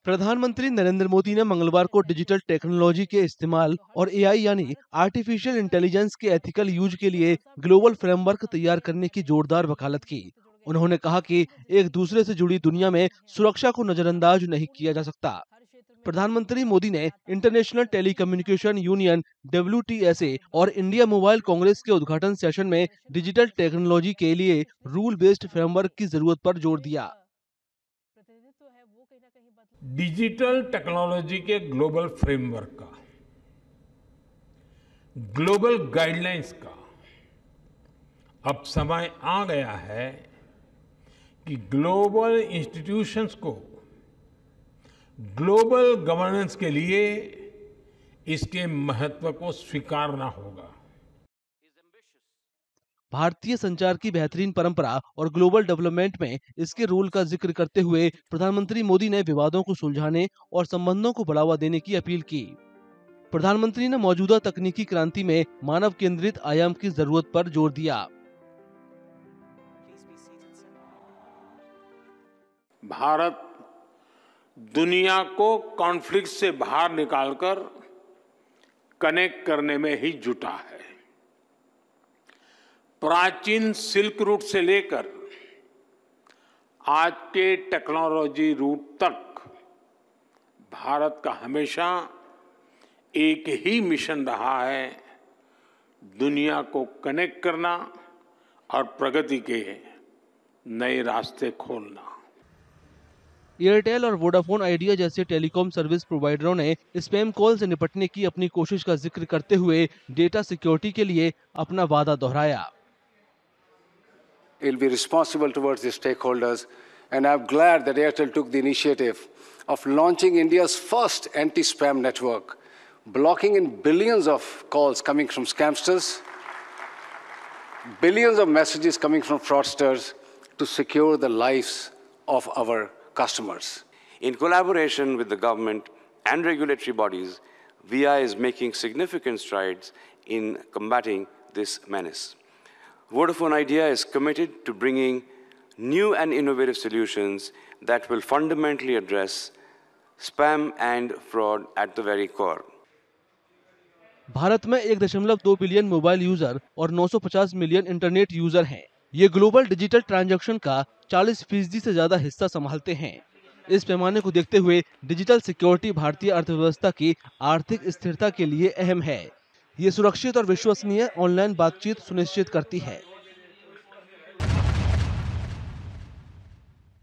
प्रधानमंत्री नरेंद्र मोदी ने मंगलवार को डिजिटल टेक्नोलॉजी के इस्तेमाल और एआई यानी आर्टिफिशियल इंटेलिजेंस के एथिकल यूज के लिए ग्लोबल फ्रेमवर्क तैयार करने की जोरदार वकालत की। उन्होंने कहा कि एक दूसरे से जुड़ी दुनिया में सुरक्षा को नजरअंदाज नहीं किया जा सकता। प्रधानमंत्री मोदी ने इंटरनेशनल टेलीकम्युनिकेशन यूनियन (WTSA) और इंडिया मोबाइल कांग्रेस के उद्घाटन सेशन में डिजिटल टेक्नोलॉजी के लिए रूल बेस्ड फ्रेमवर्क की जरूरत पर जोर दिया। डिजिटल टेक्नोलॉजी के ग्लोबल फ्रेमवर्क का, ग्लोबल गाइडलाइंस का अब समय आ गया है कि ग्लोबल इंस्टीट्यूशंस को ग्लोबल गवर्नेंस के लिए इसके महत्व को स्वीकारना होगा। भारतीय संचार की बेहतरीन परंपरा और ग्लोबल डेवलपमेंट में इसके रोल का जिक्र करते हुए प्रधानमंत्री मोदी ने विवादों को सुलझाने और संबंधों को बढ़ावा देने की अपील की। प्रधानमंत्री ने मौजूदा तकनीकी क्रांति में मानव केंद्रित आयाम की जरूरत पर जोर दिया। भारत दुनिया को कॉन्फ्लिक्ट से बाहर निकालकर कनेक्ट करने में ही जुटा है। प्राचीन सिल्क रूट से लेकर आज के टेक्नोलॉजी रूट तक भारत का हमेशा एक ही मिशन रहा है, दुनिया को कनेक्ट करना और प्रगति के नए रास्ते खोलना। एयरटेल और वोडाफोन आइडिया जैसे टेलीकॉम सर्विस प्रोवाइडरों ने स्पैम कॉल से निपटने की अपनी कोशिश का जिक्र करते हुए डेटा सिक्योरिटी के लिए अपना वादा दोहराया। It will be responsible towards the stakeholders, and I'm glad that Airtel took the initiative of launching India's first anti-spam network, blocking in billions of calls coming from scamsters, billions of messages coming from fraudsters to secure the lives of our customers. In collaboration with the government and regulatory bodies, VI is making significant strides in combating this menace. Vodafone Idea is committed to bringing new and innovative solutions that will fundamentally address spam and fraud at the very core. Bharat में 1.2 billion mobile user और 950 million internet user हैं। ये global digital transaction का 40% से ज्यादा हिस्सा संभालते हैं। इस पैमाने को देखते हुए डिजिटल सिक्योरिटी भारतीय अर्थव्यवस्था की आर्थिक स्थिरता के लिए अहम है। ये सुरक्षित और विश्वसनीय ऑनलाइन बातचीत सुनिश्चित करती है।